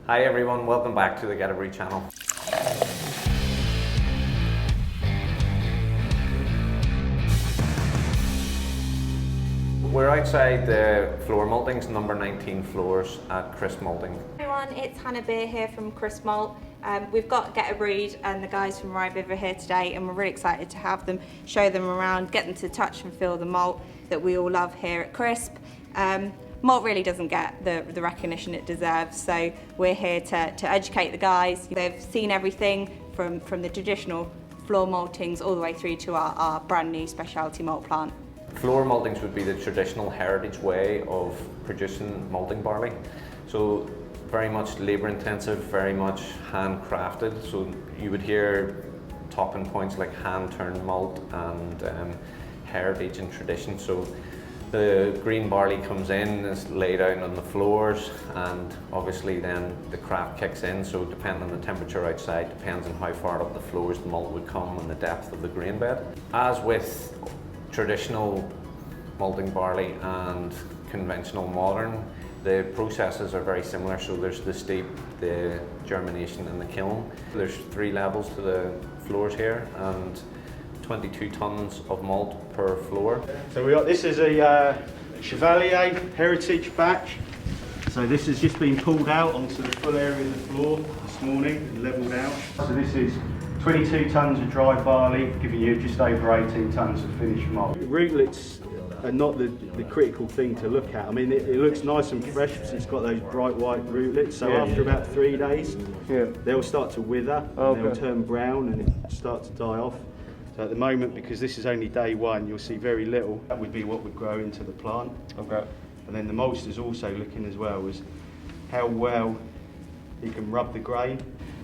Hi everyone, welcome back to the Geterbrewed channel. We're outside the floor maltings, number 19 floors at Crisp Malting. Hey everyone, it's Hannah Beer here from Crisp Malt. We've got Geterbrewed and the guys from Rye River here today, and we're really excited to have them, show them around, get them to touch and feel the malt that we all love here at Crisp. Malt really doesn't get the recognition it deserves, so we're here to educate the guys. They've seen everything from the traditional floor maltings all the way through to our brand new specialty malt plant. Floor maltings would be the traditional heritage way of producing malting barley. So very much labour intensive, very much handcrafted. So you would hear talking points like hand turned malt and heritage and tradition. So the green barley comes in, is laid out on the floors, and obviously then the craft kicks in. So depending on the temperature outside, depends on how far up the floors the malt would come and the depth of the grain bed. As with traditional malting barley and conventional modern, the processes are very similar. So there's the steep, the germination and the kiln. There's 3 levels to the floors here and 22 tonnes of malt per floor. So this is a Chevalier Heritage batch. So this has just been pulled out onto the full area of the floor this morning and levelled out. So this is 22 tonnes of dry barley, giving you just over 18 tonnes of finished malt. Rootlets are not the critical thing to look at. I mean, it looks nice and fresh because it's got those bright white rootlets. So after about 3 days, they'll start to wither, and they'll turn brown and it start to die off. So at the moment, because this is only day 1, you'll see very little. That would be what would grow into the plant. Okay. And then the maltster's also looking as well as how well you can rub the grain.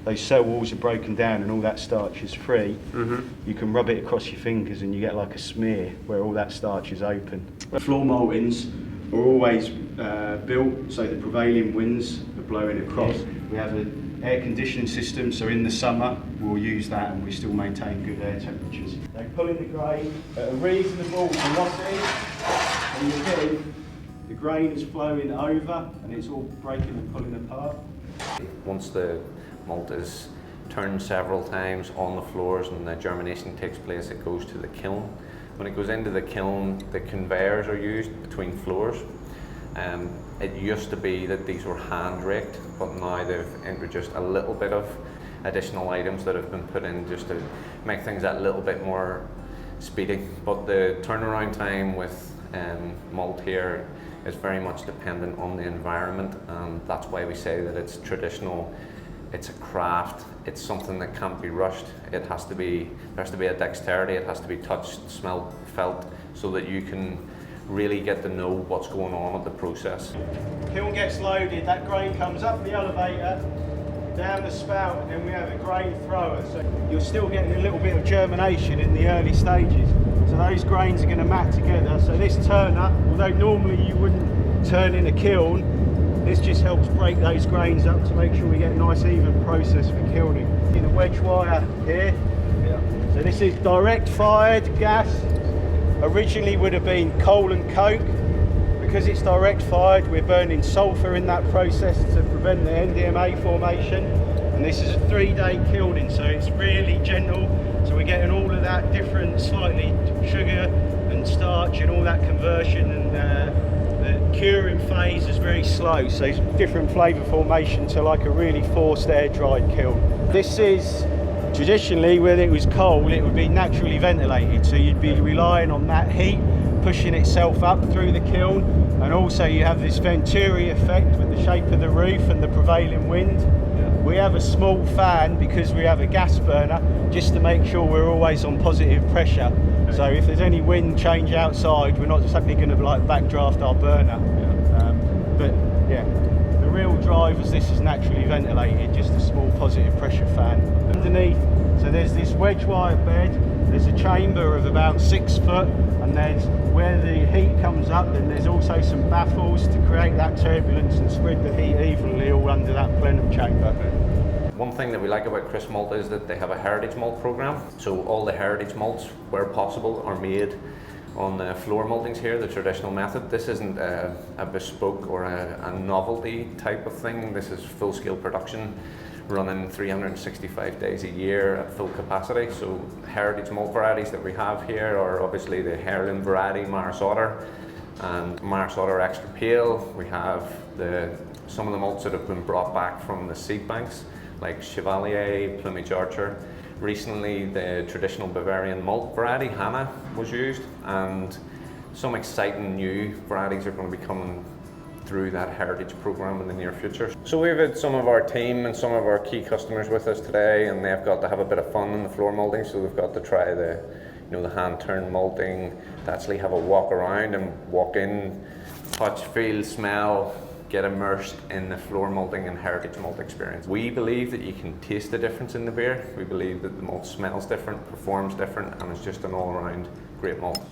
Those cell walls are broken down and all that starch is free. You can rub it across your fingers and you get like a smear where all that starch is open. Floor maltings are always built so the prevailing winds are blowing across. We have an air conditioning system, so in the summer we'll use that and we still maintain good air temperatures. They're pulling the grain at a reasonable velocity, and you're getting the grain is flowing over and it's all breaking and pulling apart. Once the malt is turned several times on the floors and the germination takes place, it goes to the kiln. When it goes into the kiln, the conveyors are used between floors. It used to be that these were hand raked, but now they've introduced a little bit of additional items that have been put in just to make things that little bit more speedy. But the turnaround time with malt here is very much dependent on the environment, and that's why we say that it's traditional. It's a craft, it's something that can't be rushed. There has to be a dexterity, it has to be touched, smelled, felt, so that you can really get to know what's going on with the process. Kiln gets loaded, that grain comes up the elevator, down the spout, and then we have a grain thrower. So you're still getting a little bit of germination in the early stages. So those grains are going to mat together. So this turner, although normally you wouldn't turn in a kiln, this just helps break those grains up to make sure we get a nice even process for kilning. In a wedge wire here. So this is direct fired gas. Originally would have been coal and coke. Because it's direct fired, we're burning sulphur in that process to prevent the NDMA formation. And this is a 3-day kilning, so it's really gentle. So we're getting all of that different, slightly sugar and starch and all that conversion, and the curing phase is very slow, so it's different flavour formation to like a really forced air-dried kiln. This is traditionally, when it was coal, it would be naturally ventilated, so you'd be relying on that heat pushing itself up through the kiln, and also you have this Venturi effect with the shape of the roof and the prevailing wind. We have a small fan because we have a gas burner just to make sure we're always on positive pressure. So if there's any wind change outside, we're not simply going to like backdraft our burner. But yeah, the real drive is this is naturally ventilated, just a small positive pressure fan. Underneath, so there's this wedge wire bed, there's a chamber of about 6 foot, and there's where the heat comes up, then there's also some baffles to create that turbulence and spread the heat evenly all under that plenum chamber. One thing that we like about Crisp Malt is that they have a heritage malt program. So all the heritage malts, where possible, are made on the floor maltings here, the traditional method. This isn't a bespoke or a novelty type of thing. This is full-scale production, running 365 days a year at full capacity. So heritage malt varieties that we have here are obviously the heirloom variety, Maris Otter, and Maris Otter Extra Pale. We have some of the malts that have been brought back from the seed banks, like Chevalier, Plumage Archer. Recently, the traditional Bavarian malt variety, Hanna, was used, and some exciting new varieties are going to be coming through that heritage program in the near future. So we've had some of our team and some of our key customers with us today, and they've got to have a bit of fun in the floor malting. So they've got to try the hand turn malting, to actually have a walk around and walk in, touch, feel, smell, get immersed in the floor malting and heritage malt experience. We believe that you can taste the difference in the beer. We believe that the malt smells different, performs different, and it's just an all-around great malt.